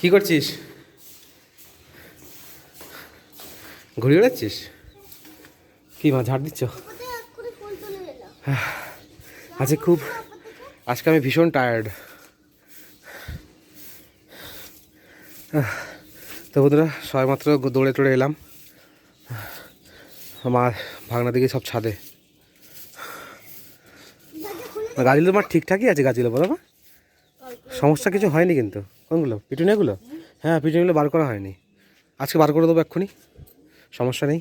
কি করছিস? ঘুরে বেড়াচ্ছিস? কি মা ঝাড় দিচ্ছ? আজকে খুব আজকে আমি ভীষণ টায়ার্ড। তো বন্ধুরা সবাই মাত্র দৌড়ে টোড়ে এলাম। আমার ভাগনা দিকে সব ছাদে। গাছগুলো আমার ঠিকঠাকই আছে, গাছগুলো বলো মা, সমস্যা কিছু হয়নি কিন্তু। কোনগুলো? পিটুনিয়াগুলো? হ্যাঁ, পিটুনিয়াগুলো বার করা হয়নি, আজকে বার করে দেবো এক্ষুনি, সমস্যা নেই।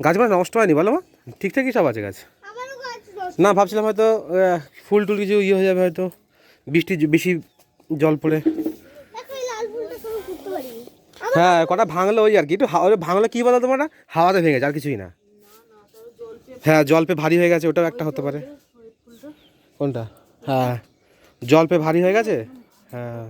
গাছ মানে নষ্ট হয়নি বলো মা, ঠিকঠাকই সব আছে গাছ। না ভাবছিলাম হয়তো ফুল টুল কিছু ইয়ে হয়ে যাবে, হয়তো বৃষ্টি বেশি জল পড়ে। হ্যাঁ কটা ভাঙলো ওই আর কি, একটু ভাঙলো কি বলো তোমার, হাওয়াতে ভেঙেছে আর কিছুই না। হ্যাঁ জল পেয়ে ভারী হয়ে গেছে, ওটাও একটা হতে পারে। কোনটা? হ্যাঁ জল পেয়ে ভারী হয়ে গেছে। হ্যাঁ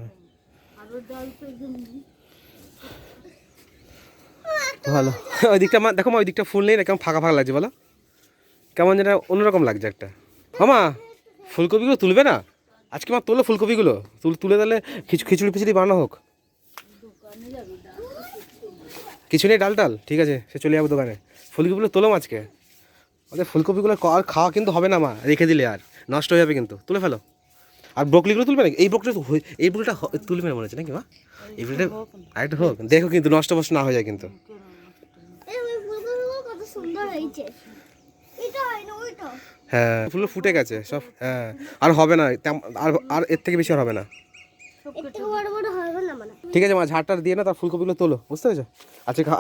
ভালো। ওই দিকটা মা দেখো মা, ওই দিকটা ফুল নেই না, কেমন ফাঁকা ফাঁকা লাগছে বলো, কেমন যেন অন্যরকম লাগছে একটা। মামা ফুলকপিগুলো তুলবে না আজকে? মা তোলো ফুলকপিগুলো, তুলে দিলে খিচুড়ি ফিচুড়ি বানানো হোক। কিছু নেই ডাল টাল, ঠিক আছে সে চলে যাবো দোকানে। ফুলকপিগুলো তোলো আজকে। ওদের ফুলকপিগুলো আর খাওয়া কিন্তু হবে না মা, রেখে দিলে আর নষ্ট হয়ে যাবে কিন্তু, তুলে ফেলো। আর ব্রকলিগুলো তুলবে নাকি? এই ব্রকলিটা তুলবে না মনে হচ্ছে নাকি মা? এই ব্রকলিটা আরেকটা হোক, দেখো কিন্তু নষ্ট বষ্ট না হয়ে যায় কিন্তু। হ্যাঁ ফুল ফুটে গেছে সব। হ্যাঁ আর হবে না, আর আর এর থেকে বেশি আর হবে না। ঠিক আছে মা, ঝাড়টা দিয়ে না তার ফুলকপিগুলো তোলো, বুঝতে পেরেছো?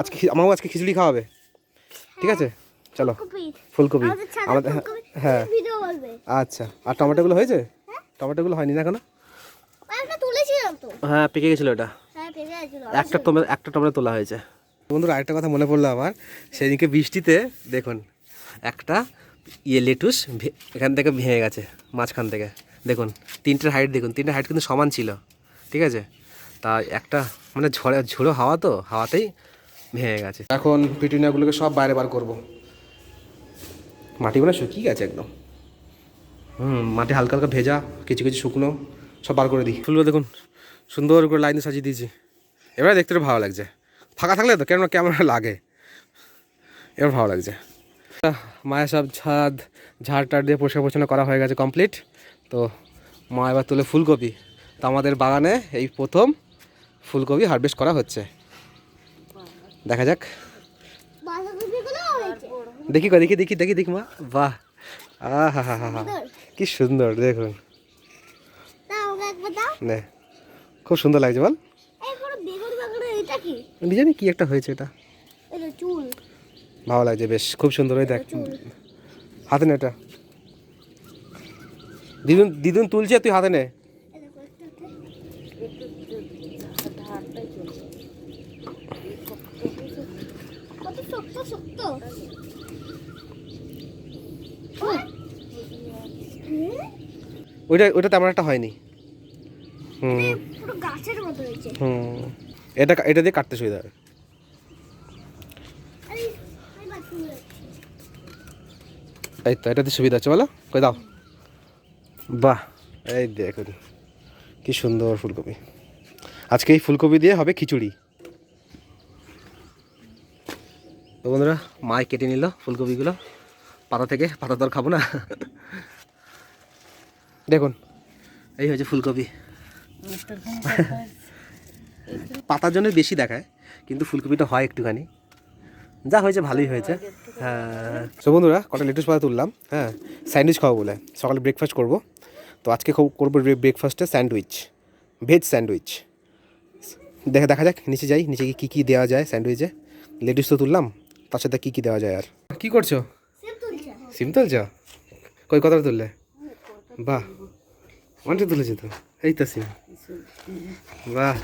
আজকে আমারও আজকে খিচুড়ি খাওয়াবে, ঠিক আছে চলো। ফুলকপি আমাদের, হ্যাঁ আচ্ছা। আর টমেটোগুলো হয়েছে? টমেটোগুলো হয়নি না এখনো? হ্যাঁ পেকে গেছিলো ওটা, একটা টমেটো তোলা হয়েছে। বন্ধুরা আরেকটা কথা মনে পড়লো আমার, সেদিনকে বৃষ্টিতে দেখুন একটা লেটুস এখান থেকে ভেঙে গেছে মাঝখান থেকে। দেখুন তিনটের হাইট, দেখুন তিনটের হাইট কিন্তু সমান ছিল, ঠিক আছে? তা একটা মানে ঝোড়ো হাওয়া, তো হাওয়াতেই ভেঙে গেছে। এখন পিটুনিয়াগুলোকে সব বাইরে বার করবো। মাটিগুলো শুকিয়ে গেছে একদম। মাটি হালকা হালকা ভেজা, কিছু কিছু শুকনো, সব বার করে দিই। ফুলগুলো দেখুন সুন্দর করে লাইনে সাজিয়ে দিয়েছি, এবারে দেখতে ভালো লাগছে। ফাঁকা থাকলে তো কেমন কেমন লাগে, এবার ভালো লাগছে। মায়ের সব ঝাড় টাড় দিয়ে পরিষ্কার পরিচ্ছন্ন করা হয়ে গেছে, কমপ্লিট। তো মা এবার তুলে ফুলকপি। তো আমাদের বাগানে এই প্রথম ফুলকপি হারভেস্ট করা হচ্ছে, দেখা যাক। দেখি দেখি দেখি দেখি দেখি মা, বাহ হা হা হা, কি সুন্দর দেখুন, নে খুব সুন্দর লাগছে বল। জানি কি একটা হয়েছে, এটা ভালো লাগছে বেশ, খুব সুন্দর। ওই দেখ হাতে নে, এটা দিদুন দিদুন তুলছে, তুই হাতে নে। ওইটা তেমন একটা হয়নি। এটা দিয়ে কাটতে সুবিধা হবে। এই তো এটাতে সুবিধা আছে বলো, কই দাও। বাহ এই দেখুন কি সুন্দর ফুলকপি, আজকে এই ফুলকপি দিয়ে হবে খিচুড়ি। তো বন্ধুরা মায় কেটে নিল ফুলকপিগুলো পাতা থেকে, পাতা তো আর খাবো না। দেখুন এই হয়েছে ফুলকপি, পাতার জন্য বেশি দেখায় কিন্তু ফুলকপিটা হয় একটুখানি, যা হয়েছে ভালোই হয়েছে। হ্যাঁ তো বন্ধুরা কটা লেটুস পাতা তুললাম, হ্যাঁ স্যান্ডউইচ খাবো বলে, সকালে ব্রেকফাস্ট করব। তো আজকে করবো ব্রেকফাস্টে স্যান্ডউইচ, ভেজ স্যান্ডউইচ। দেখা যাক, নিচে যাই, নিচে কী কী দেওয়া যায় স্যান্ডউইচে। লেটুস তো তুললাম, তার সাথে কী কী দেওয়া যায়। আর কী করছো? সিম তুলছ? কই কতটা তুললে? বাহ অনেকটা তুলেছি তো, এই তো সিম। বাহ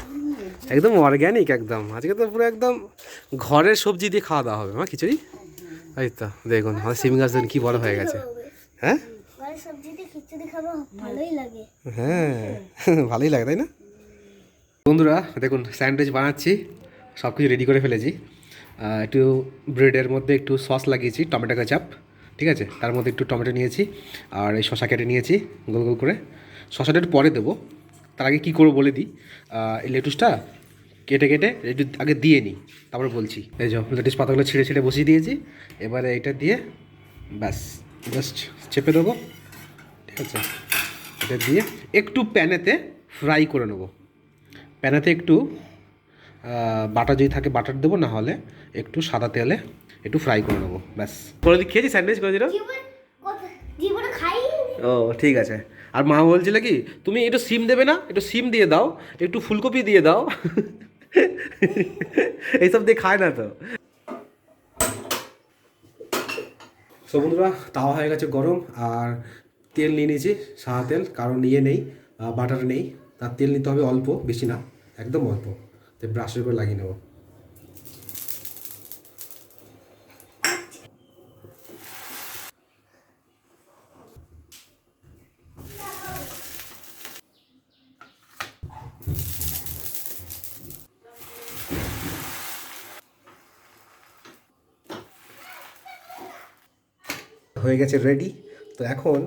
একদম অর্গ্যানিক একদম, আজকে তো পুরো একদম ঘরের সবজি দিয়ে খাওয়া দাওয়া হবে মা খিচুড়ি। এই তো দেখুন আমার সিম গাছ কি বড় হয়ে গেছে। হ্যাঁ হ্যাঁ ভালোই লাগে তাই না? বন্ধুরা দেখুন স্যান্ডউইচ বানাচ্ছি, সব কিছু রেডি করে ফেলেছি। একটু ব্রেডের মধ্যে একটু সস লাগিয়েছি, টমেটো কেচাপ, ঠিক আছে? তার মধ্যে একটু টমেটো নিয়েছি আর এই শসা কেটে নিয়েছি গোল গোল করে। শসাটা একটু পরে দেবো, তার আগে কী করবো বলে দিই। এই লেটুসটা কেটে কেটে একটু আগে দিয়ে নিই, তারপর বলছি। এই যে লেটুস পাতাগুলো ছিঁড়ে ছিঁড়ে বসিয়ে দিয়েছি, এবারে এটা দিয়ে ব্যাস জাস্ট চেপে দেবো, ঠিক আছে। এটা দিয়ে একটু প্যানেতে ফ্রাই করে নেবো। প্যানেতে একটু বাটার যদি থাকে বাটার দেবো, না হলে একটু সাদা তেলে একটু ফ্রাই করে নেবো, ব্যাস। করে দিই, খেয়েছি স্যান্ডউইচ করে দিল। ও ঠিক আছে। আর মা বলছিল কি, তুমি একটু সিম দেবে না, একটু সিম দিয়ে দাও, একটু ফুলকপি দিয়ে দাও। এইসব দিয়ে খায় না তো। সো বন্ধুরা, তাওয়া হয়ে গেছে গরম, আর তেল নিয়ে নিয়েছি, সাদা তেল, কারণ নিয়ে নেই, বাটার নেই। তার তেল নিতে হবে অল্প, বেশি না, একদম অল্প। তো ব্রাশের করে লাগিয়ে নেবো। হয়ে গেছে রেডি। তো এখন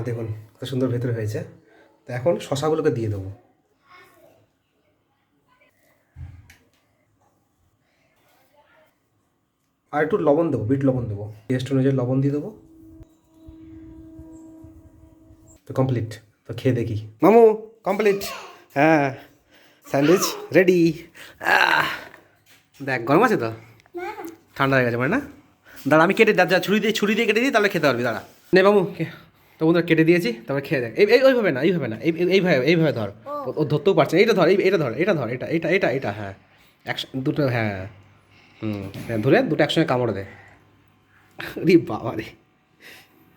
দেখুন কত সুন্দর ভেতরে হয়েছে। তো এখন শশাগুলোকে দিয়ে দেবো। আর একটু লবণ দেবো, বিট লবণ দেবো, টেস্ট অনুযায়ী লবণ দিয়ে দেবো। তো কমপ্লিট। তো খেয়ে দেখি মামু, কমপ্লিট। হ্যাঁ, স্যান্ডউইচ রেডি। দেখ গরম আছে তো, ঠান্ডা হয়ে গেছে মানে না। দাঁড়া আমি কেটে যা ছুরি দিয়ে কেটে দিই, তাহলে খেতে পারবি। দাঁড়া নে মামু, তো বন্ধুরা কেটে দিয়েছি, তারপরে খেয়ে দেখ। এইভাবে না, এইভাবে ধর। ও ধরতেও পারছে না। এইটা ধর, এটা ধর, এটা হ্যাঁ, দুটো, হ্যাঁ। হ্যাঁ, ধরে দুটো একসঙ্গে কামড় দে। রে বাবা রে,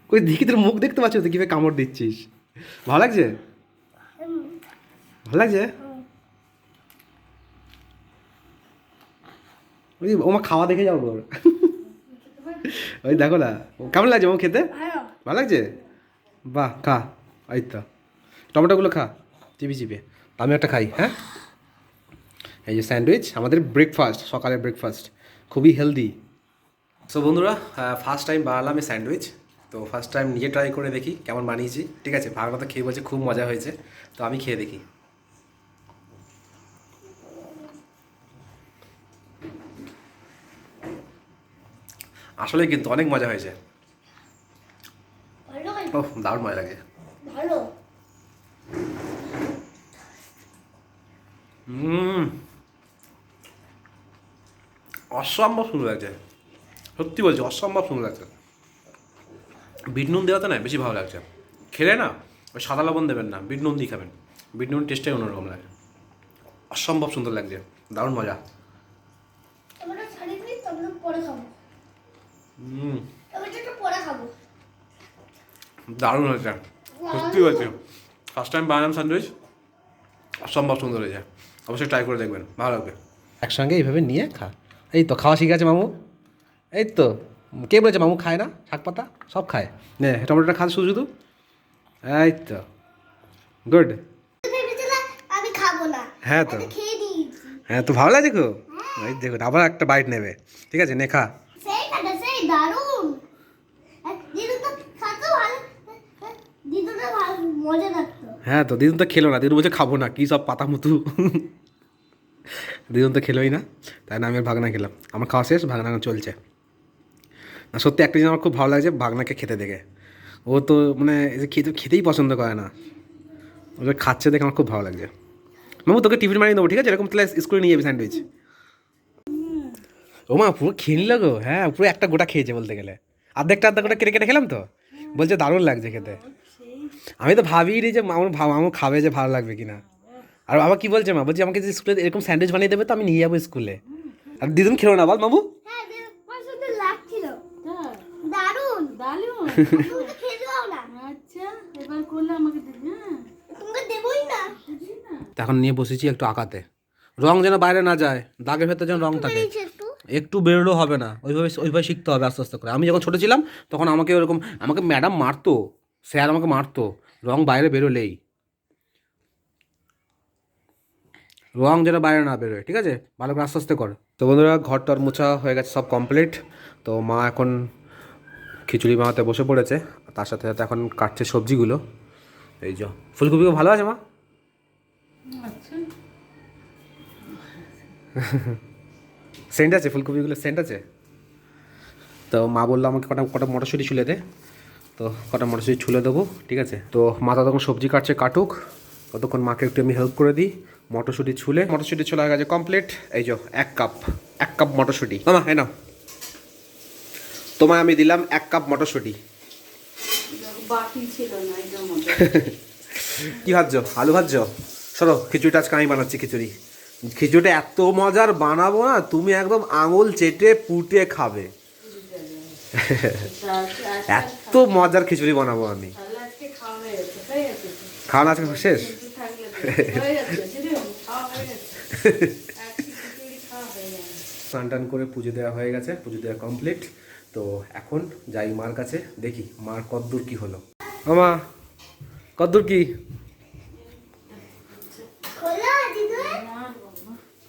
কই দেখি তোর মুখ দেখতে পাচ্ছ তো, কীভাবে কামড় দিচ্ছিস। ভালো লাগছে, ভালো লাগছে। ওই ওমা খাওয়া দেখে যাও তোর। ওই দেখো না, কেমন লাগছে আমার খেতে, ভালো লাগছে। বাহ, খা। এই তো টমেটোগুলো খা চিপি চিপে, আমি একটা খাই। হ্যাঁ, এই যে স্যান্ডউইচ, আমাদের ব্রেকফাস্ট, সকালের ব্রেকফাস্ট, খুবই হেলদি। সো বন্ধুরা, ফার্স্ট টাইম বানালাম এই স্যান্ডউইচ। তো ফার্স্ট টাইম নিজে ট্রাই করে দেখি কেমন বানিয়েছি, ঠিক আছে। ভাগনা তো খেয়ে বলছে খুব মজা হয়েছে, তো আমি খেয়ে দেখি। আসলে কিন্তু অনেক মজা হয়েছে। ও দারুণ মজা লাগে। অসম্ভব সুন্দর লাগছে, সত্যি বলছি, অসম্ভব সুন্দর লাগছে। বিট নুন দেওয়াতে না বেশি ভালো লাগছে। খেলে না ওই সাদা লবণ দেবেন না, বিট নুন দিয়ে খাবেন। বিট নুন টেস্টটাই অন্যরকম লাগে। অসম্ভব সুন্দর লাগছে, দারুণ মজা। দারুণ হয়েছে, সত্যি বলছি। ফার্স্ট টাইম বানালাম স্যান্ডউইচ, অসম্ভব সুন্দর হয়েছে। অবশ্যই ট্রাই করে দেখবেন, ভালো লাগবে। একসঙ্গে এইভাবে নিয়ে খা। এই তো খাওয়া শিখে আছে মামু। এই তো, কে বলেছে মামু খায় না? শাক পাতা সব খায়। নে টমেটোটা খা শুধু শুধু। এই তো গুড। হ্যাঁ তো, হ্যাঁ তো ভালো লাগছে খুব। এই দেখুন আবার একটা বাইট নেবে, ঠিক আছে, নে খা। হ্যাঁ তো দিদুন তো খেলো না, দিদুন বলছে খাবো না, কী সব পাতা মতো। দিদুন তো খেলোই না, তাই না আমি আর ভাগনা খেলাম। আমার খাওয়া শেষ, ভাগনা চলছে। না সত্যি একটা জিনিস আমার খুব ভালো লাগছে ভাগনাকে খেতে দেখে। ও তো মানে খেতেই পছন্দ করে না, ও খাচ্ছে দেখে আমার খুব ভালো লাগছে। মামু তোকে টিফিন বানিয়ে দেবো, ঠিক আছে, এরকম তাহলে স্কুলে নিয়ে যাবি স্যান্ডউইচ। ও মা পুরো খেয়ে নিল গো। হ্যাঁ পুরো একটা গোটা খেয়েছে বলতে গেলে, আর্ধেকটা গোটা কেটে কেটে খেলাম তো, বলছে দারুণ লাগছে খেতে। আমি তো ভাবিই নি যে মামু খাবে, যে ভালো লাগবে কিনা। আর আবার কি বলছে মা, বলছে আমাকে যে স্কুলে এরকম স্যান্ডউইচ বানিয়ে দেবে তো আমি নিয়ে যাবো স্কুলে। আর দিদুন খেলো না বল মামু। এখন নিয়ে বসেছি একটু আঁকাতে, রং যেন বাইরে না যায়, দাগের ভেতর যেন রং থাকে। একটু বেরোলেও হবে না, ওইভাবে শিখতে হবে আস্তে আস্তে করে। আমি যখন ছোটো ছিলাম তখন আমাকে ম্যাডাম মারতো, স্যার আমাকে মারতো রং বাইরে বেরোলেই। রং যেন বাইরে না বেরোয়, ঠিক আছে, ভালো করে আস্তে আস্তে কর। তো বন্ধুরা ঘরটার মোছা হয়ে গেছে, সব কমপ্লিট। তো মা এখন খিচুড়ি বানাতে বসে পড়েছে, তার সাথে সাথে এখন কাটছে সবজিগুলো। এই যে ফুলকপিও ভালো আছে মা, সেন্ট আছে ফুলকপিগুলো, সেন্ট আছে। তো মা বললো আমাকে কটা কটা মটরশুঁটি ছুলে দে, তো কটা মটরশুঁটি ছুলে দেবো, ঠিক আছে। তো মা ততক্ষণ সবজি কাটছে, কাটুক, ততক্ষণ মাকে একটু আমি হেল্প করে দিই। মটরশুঁটি ছুলে, মটরশুঁটি ছোলা হয়ে গেছে কমপ্লিট। এই যে 1 কাপ মটরশুঁটি। মামা হ্যাঁ না, তোমায় আমি দিলাম 1 কাপ মটরশুঁটি। কি ভাজছো? আলু ভাজছো? সরো, খিচুড়িটা আজকে আমি বানাচ্ছি। খিচুড়িটা এত মজার বানাবো না, তুমি একদম আঙুল চেটে পুটে খাবে। এত মজার খিচুড়ি বানাবো আমি। খাওয়ানো আজকে শেষ? স্নান টান করে পুজো দেওয়া হয়ে গেছে, পুজো দেওয়া কমপ্লিট। তো এখন যাই মার কাছে, দেখি মার কদ্দূর কি হলো। মামা কদ্দূর কি?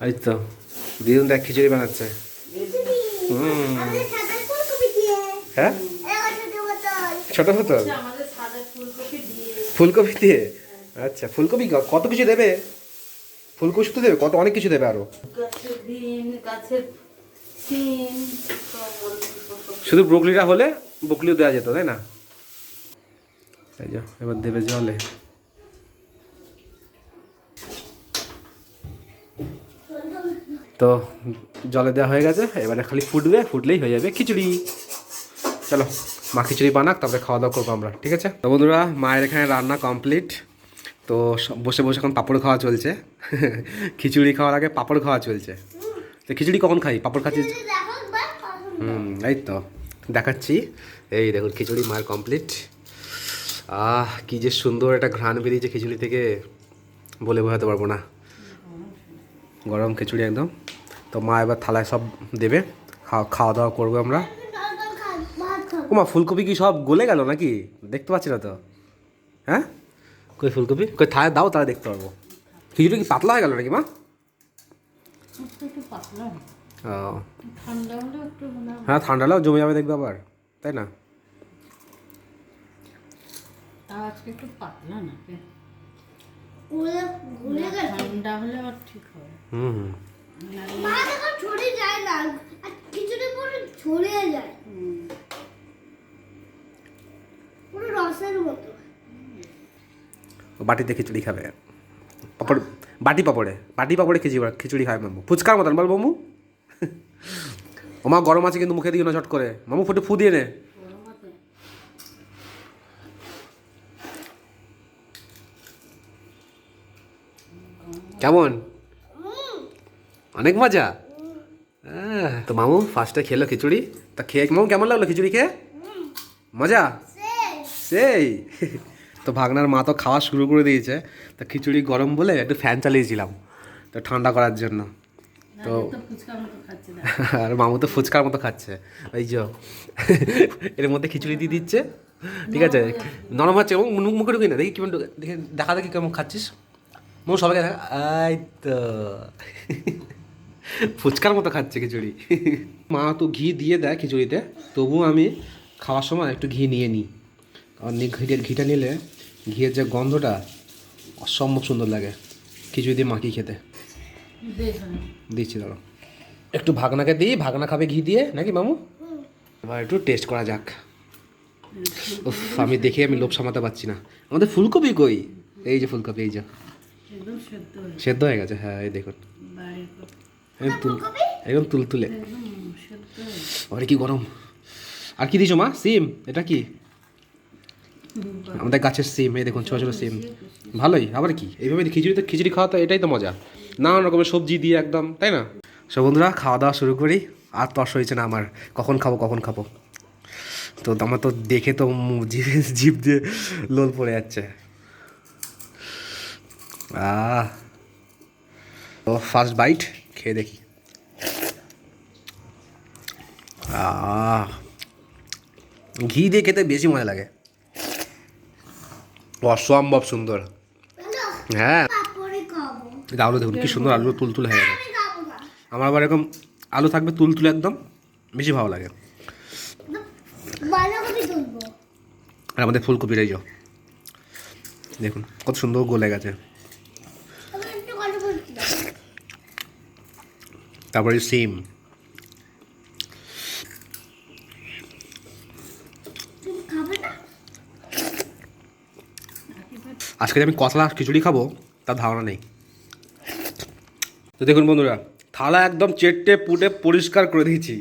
এই তো দিদুন দেখ খিচুড়ি বানাচ্ছে। হ্যাঁ, ছোট বোতল ফুলকপি দিয়ে। আচ্ছা, ফুলকপি কত কিছু দেবে, ফুলকপি শুধু দেবে, কত অনেক কিছু দেবে আরো। শুধু ব্রোকলিটা হলে ব্রোকলিও দেওয়া যেত, তাই না? এই যে এবার দেবে জলে। তো জলে দেওয়া হয়ে গেছে, এবারে খালি ফুটবে, ফুটলেই হয়ে যাবে খিচুড়ি। চলো মা খিচুড়ি বানাক, তারপরে খাওয়া দাওয়া করবো আমরা, ঠিক আছে। তো বন্ধুরা, মায়ের এখানে রান্না কমপ্লিট। তো বসে বসে এখন পাঁপড় খাওয়া চলছে। খিচুড়ি খাওয়ার আগে পাঁপড় খাওয়া চলছে। তো খিচুড়ি কখন খাই, পাঁপড় খাচ্ছি। এই তো দেখাচ্ছি। এই দেখুন খিচুড়ি মায়ের কমপ্লিট। কি যে সুন্দর একটা ঘ্রাণ বেরিয়েছে খিচুড়ি থেকে, বলে বোঝাতে পারবো না। গরম খিচুড়ি একদম। তো মা এবার থালায় সব দেবে, খাওয়া দাওয়া করবো আমরা। ওমা, ফুলকপি কি সব গলে গেল নাকি? দেখতে পাচ্ছি না তো। হ্যাঁ, কই ফুলকপি কই, থালায় দাও, তাহলে দেখতে পারবো। খিচুড়ি কি পাতলা হয়ে গেল নাকি মা? ও হ্যাঁ, ঠান্ডা হলেও জমে যাবে দেখবে আবার, তাই না? বাটিতে খিচুড়ি খাবে, পাপড়, বাটি পাপড়ে খিচুড়ি খায় মামু, ফুচকার মতন বল মামু। ওমা গরম আছে কিন্তু, মুখে দিও না চট করে, মামু ফুটে ফু দিয়ে নে। কেমন? অনেক মজা। তো মামু ফার্স্টে খেলো খিচুড়ি, তা খেয়ে মামু কেমন লাগলো খিচুড়ি খেয়ে? মজা সেই। তো ভাগনার মা তো খাওয়া শুরু করে দিয়েছে। তো খিচুড়ি গরম বলে একটু ফ্যান চালিয়েছিলাম, তো ঠান্ডা করার জন্য। তো আর মামু তো ফুচকার মতো খাচ্ছে। এই যে এর মধ্যে খিচুড়ি দিয়ে দিচ্ছে, ঠিক আছে, নরম হচ্ছে এবং মুখে ঢুকি না, দেখি কেমন দেখে, দেখা দেখি কেমন খাচ্ছিস। মৌ সবাইকে দেখা, এই তো ফুচকার মতো খাচ্ছে খিচুড়ি। মা তো ঘি দিয়ে দেয় খিচুড়িতে, তবুও আমি খাওয়ার সময় একটু ঘি নিয়ে নিই, কারণ ঘিটা নিলে ঘিয়ের যে গন্ধটা অসম্ভব সুন্দর লাগে খিচুড়ি দিয়ে মাখিয়ে খেতে। দিচ্ছি দাঁড়ো, একটু ভাগনাকে দিই, ভাগনা খাবে ঘি দিয়ে নাকি মামু। এবার একটু টেস্ট করা যাক। উফ, আমি দেখে আমি লোভ সামলাতে পারছি না। আমাদের ফুলকপি কই? এই যে ফুলকপি, এই যে সেদ্ধ হয়ে গেছে। হ্যাঁ, এই দেখুন একদম তুলতুলে। আরে কি গরম। আর কি দিছো মা? সিম? এটা কি? আমাদের গাছের সিম, এই দেখুন ছোটো ছোটো সিম। ভালোই, আবার কি এইভাবে খিচুড়ি খাওয়া, তো এটাই তো মজা, নানান রকমের সবজি দিয়ে একদম, তাই না? সব বন্ধুরা খাওয়া দাওয়া শুরু করি। আর তর্স হয়েছে না আমার, কখন খাবো। তো আমার তো দেখে তো জিভ দিয়ে লোল পড়ে যাচ্ছে। তো ফার্স্ট বাইট খেয়ে দেখি। ঘি দিয়ে খেতে বেশি মজা লাগে, অসম্ভব সুন্দর। হ্যাঁ, আলু দেখুন কি সুন্দর, আলু তুলতুলে হয়ে গেছে। আমার আবার এরকম আলু থাকবে তুলতুলে একদম, বেশি ভালো লাগে। আর আমাদের ফুলকপির এই দেখুন কত সুন্দর গলে গেছে। তারপরে সিম। আজকে যে আমি কতলা খিচুড়ি খাবো তার ধারণা নেই। তো দেখুন বন্ধুরা, থালা একদম চেটে পুটে পরিষ্কার করে দিয়েছি,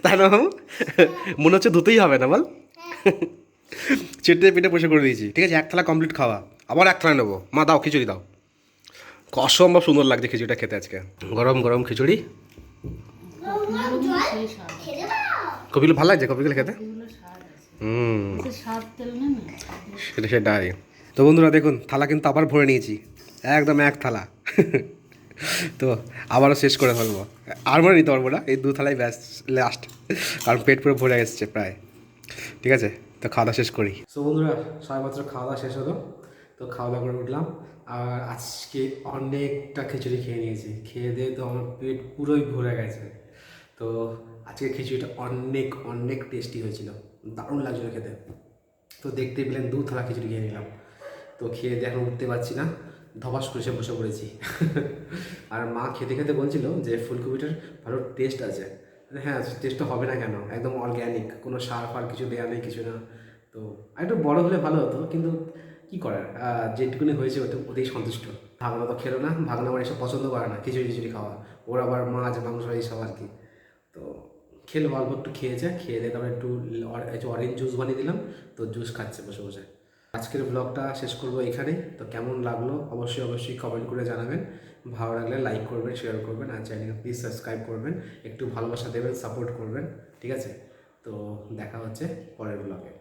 তাই না মামু? মনে হচ্ছে ধুতেই হবে না বল? চেটে পেটে পরিষ্কার করে দিয়েছি। ঠিক আছে, এক থালা কমপ্লিট খাওয়া, আবার এক থালা নেবো। মা দাও খিচুড়ি দাও। অসম্ভব সুন্দর লাগছে খিচুড়িটা খেতে আজকে, গরম গরম খিচুড়ি। কপিগুলো ভালো লাগছে, কপিগুলো খেতে। সেটাই। তো বন্ধুরা দেখুন, থালা কিন্তু আবার ভরে নিয়েছি, একদম এক থালা। তো আবারও শেষ করে ফেলবো, আর মনে নিতে পারবো না, এই দু থালাই ব্যাস লাস্ট, কারণ পেট পুরো ভরে এসছে প্রায়। ঠিক আছে, তো খাওয়া দাওয়া শেষ করি। তো বন্ধুরা, সবেমাত্র খাওয়া দাওয়া শেষ হলো, তো খাওয়া দাওয়া করে উঠলাম। আর আজকে অনেকটা খিচুড়ি খেয়ে নিয়েছি, খেয়ে দিয়ে তো আমার পেট পুরোই ভরে গেছে। তো আজকে খিচুড়িটা অনেক অনেক টেস্টি হয়েছিল, দারুণ লাগছিলো খেতে। তো দেখতে পেলেন দু থালা খিচুড়ি খেয়ে নিলাম। তো খেয়ে দিয়ে এখন উঠতে পারছি না, ধপাস করে সে বসে পড়েছি। আর মা খেতে খেতে বলছিল যে ফুলকপিটার ভালো টেস্ট আছে। হ্যাঁ, টেস্টটা হবে না কেন, একদম অর্গ্যানিক, কোনো সার ফার কিছু দেওয়া নেই, কিছু না। তো একটু বড় হলে ভালো হতো, কিন্তু কী করার, যেটুকুনি হয়েছে ওতেই সন্তুষ্ট। ভাগনা তো খেলো না, ভাগনা আমার এসব পছন্দ করে না, খিচুড়ি খিচুড়ি খাওয়া, ওর আবার মাছ মাংস এইসব আর কি। তো খেলো, অল্প একটু খেয়েছে, খেয়ে দিয়ে তারপরে একটু অরেঞ্জ জুস বানিয়ে দিলাম, তো জুস খাচ্ছে বসে বসে। আজকের ব্লগটা শেষ করবো এখানেই। তো কেমন লাগলো অবশ্যই কমেন্ট করে জানাবেন। ভালো লাগলে লাইক করবেন, শেয়ার করবেন, আর চ্যানেলকে প্লিজ সাবস্ক্রাইব করবেন, একটু ভালোবাসা দেবেন, সাপোর্ট করবেন। ঠিক আছে, তো দেখা হচ্ছে পরের ব্লগে।